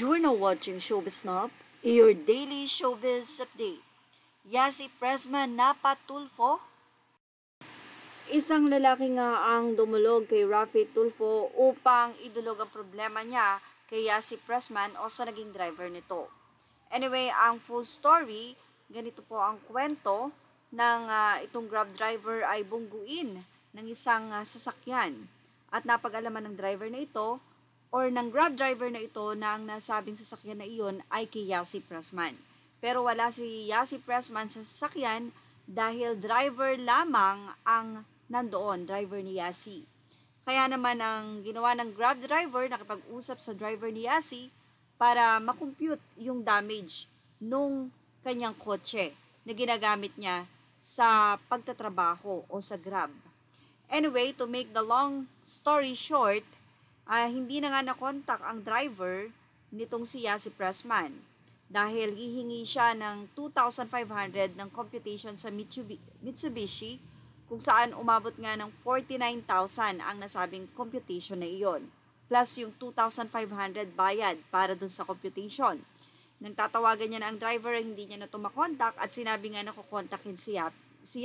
You're now watching Showbiz Snob, your daily showbiz update. Yasi Pressman napatulfo. Isang lalaki nga ang dumulog kay Raffy Tulfo upang idulog ang problema niya kay Yasi Pressman o sa naging driver nito. Anyway, ang full story, ganito po ang kwento ng itong Grab driver ay bungguin ng isang sasakyan. At napag-alaman ng driver na ito or ng Grab driver na ito na ang nasabing sasakyan na iyon ay kay Yasi Pressman. Pero wala si Yasi Pressman sa sasakyan dahil driver lamang ang nandoon, driver ni Yasi. Kaya naman ang ginawa ng Grab driver, nakipag-usap sa driver ni Yasi para makompute yung damage nung kanyang kotse na ginagamit niya sa pagtatrabaho o sa Grab. Anyway, to make the long story short, hindi na nga nakontak ang driver nitong si Yasi Pressman dahil hihingi siya ng 2,500 ng computation sa Mitsubishi kung saan umabot nga ng 49,000 ang nasabing computation na iyon plus yung 2,500 bayad para dun sa computation. Nang tatawagan niya na ang driver, hindi niya na ito makontak at sinabi nga na kukontakin si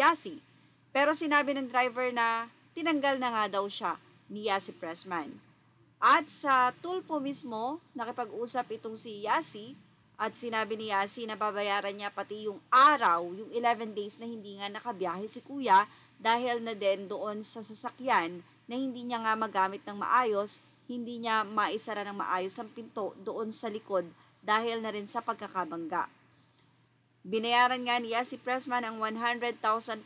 Yasi. Pero sinabi ng driver na tinanggal na nga daw siya ni Yasi Pressman. At sa Tulfo mismo, nakipag-usap itong si Yasi at sinabi ni Yasi na babayaran niya pati yung araw, yung 11 days na hindi nga nakabiyahe si kuya dahil na din doon sa sasakyan na hindi niya nga magamit ng maayos, hindi niya maisara ng maayos ang pinto doon sa likod dahil na rin sa pagkakabangga. Binayaran nga ni Yasi Pressman ang 100,000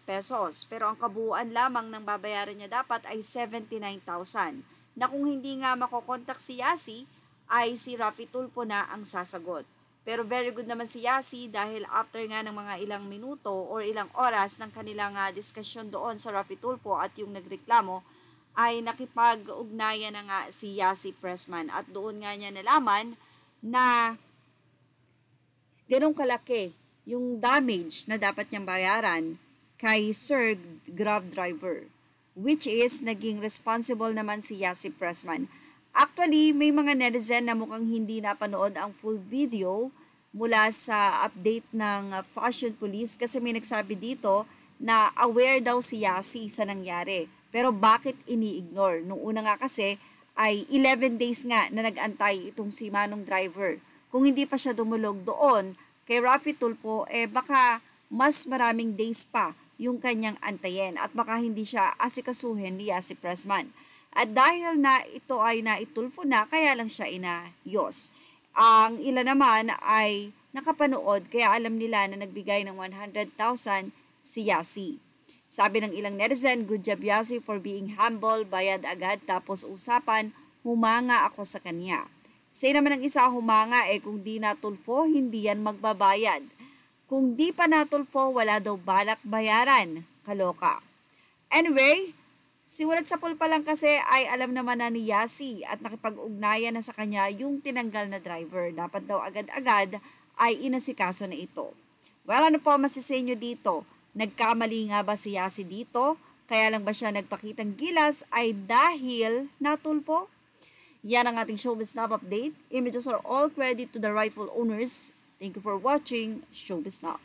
pesos pero ang kabuuan lamang ng babayaran niya dapat ay 79,000 na kung hindi nga makokontak si Yasi ay si Raffy Tulfo na ang sasagot. Pero very good naman si Yasi dahil after nga ng mga ilang minuto or ilang oras ng kanilang diskusyon doon sa Raffy Tulfo at yung nagreklamo ay nakipag-ugnayan na nga si Yasi Pressman at doon nga niya nalaman na ganong kalaki yung damage na dapat niyang bayaran kay Sir Grab driver, which is naging responsible naman si Yasi Pressman. Actually, may mga netizen na mukhang hindi napanood ang full video mula sa update ng Fashion Police kasi may nagsabi dito na aware daw si Yasi sa nangyari. Pero bakit ini-ignore? Nung una nga kasi ay 11 days nga na nag-antay itong si Manong driver. Kung hindi pa siya dumulog doon kay Raffy Tulfo, baka mas maraming days pa yung kanyang antayin at baka hindi siya asikasuhin ni Yasi Pressman. At dahil na ito ay naitulfo na, kaya lang siya inayos. Ang ilan naman ay nakapanood kaya alam nila na nagbigay ng 100,000 si Yasi. Sabi ng ilang netizen, good job Yasi for being humble, bayad agad tapos usapan, humanga ako sa kanya. Say naman ng isa, humanga kung di natulfo, hindi yan magbabayad. Kung di pa natulfo, wala daw balak bayaran. Kaloka. Anyway, simulat sa pool pa lang kasi ay alam naman na ni Yasi at nakipag-ugnayan na sa kanya yung tinanggal na driver. Dapat daw agad-agad ay inasikaso na ito. Well, ano po masisay nyo dito? Nagkamali nga ba si Yasi dito? Kaya lang ba siya nagpakitang gilas ay dahil natulfo? Yan ang ating Showbiz Snob update. Images are all credit to the rightful owners. Thank you for watching Showbiz Now.